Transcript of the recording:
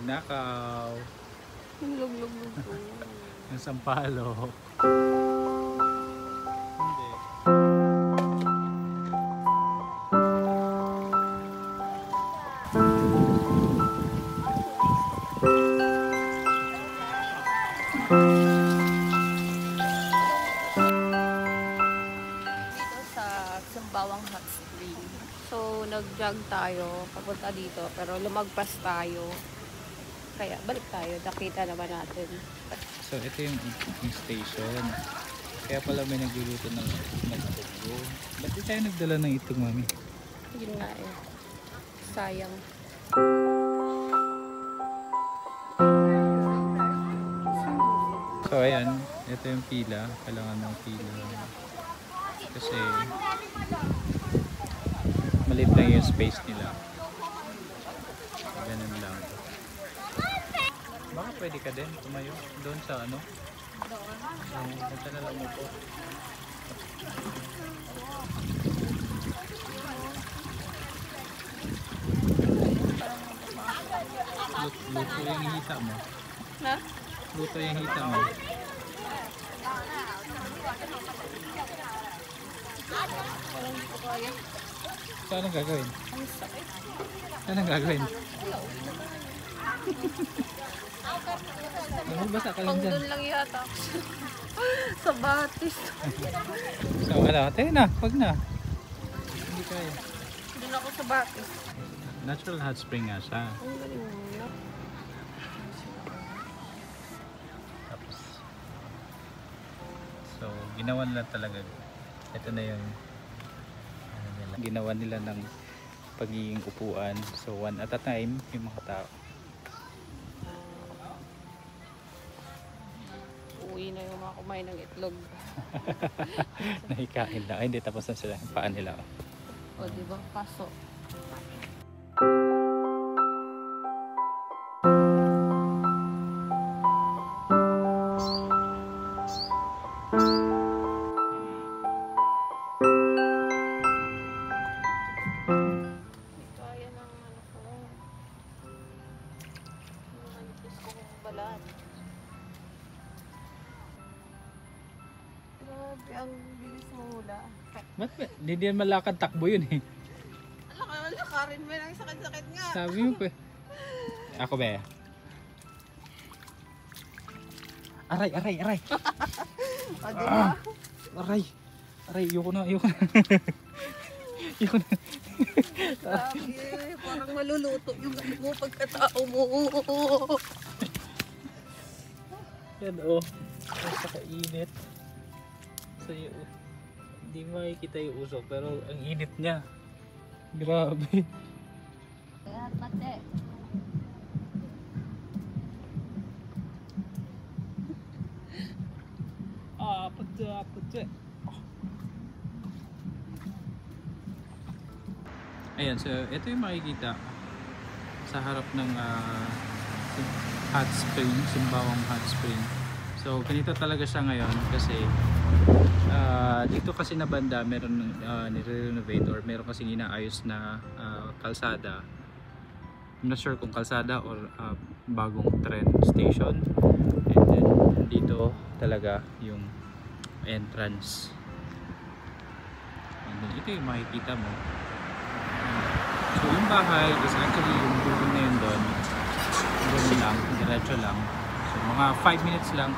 Nakaw. Yung luglog-lug ko. Yung sampalok. Hindi. Dito sa Sembawang Hot Spring. So, nag-jog tayo papunta dito pero lumagpas tayo. Kaya balik tayo. Nakita naman natin. So ito yung station. Kaya pala may nagluluto ng itlog. Ba't di tayo nagdala ng itlog, mami? Yun nga eh. Sayang. So ayan, ito yung pila. Kailangan ng pila. Kasi maliit lang yung space nila. Ganun lang. Baka pwede ka din tumayo doon sa ano? Doon? Punta na lang mo po. Luto yung hita mo. Ha? Luto yung hita mo. Parang hindi ko kaya. Saan ang gagawin? Ang sakit. Saan ang gagawin? Basta ka lang Pang dyan. doon lang yata. Sa batis. So ano, tayo na, wag na. Hindi kaya. Doon ako sa batis. Natural hot spring nga siya. Ang galing mo. Tapos, so ginawa nila talaga. Ito na yung ano nila. Ginawa nila ng pagiging upuan. So one at a time yung mga tao. Uwi na yung mga kumain ng itlog. Nahikain lang. Ay, hindi, tapos na sila. Paan nila. O diba? Paso. Hindi kaya ng ano ko. Ang anipis kong balat. Grabe, ang bilis mo hula. Ba't ba? Hindi yan malakad takbo yun eh. Alam ka naman, lakarin mo lang sakit-sakit nga. Sabi mo pa. Ako ba? Aray, aray, aray. O diba? Aray. Aray, ayoko na, ayoko na. Ayoko na. Grabe, parang maluluto yung ano mo pagkatao mo. Yan oh. Basta kainit. So hindi makikita yung usok pero ang init niya. Grabe. Kaya pate. Pati. Ayan, so ito yung makikita sa harap ng hot spring, Sembawang hot spring. So ganito talaga siya ngayon kasi dito kasi na banda meron nire-renovate or meron kasi inaayos na kalsada. I'm not sure kung kalsada or bagong train station. And then dito talaga yung entrance. And then ito yung makikita mo. So yung bahay is actually yung building na yun doon. Doon lang, diretso lang. So mga 5 minutes lang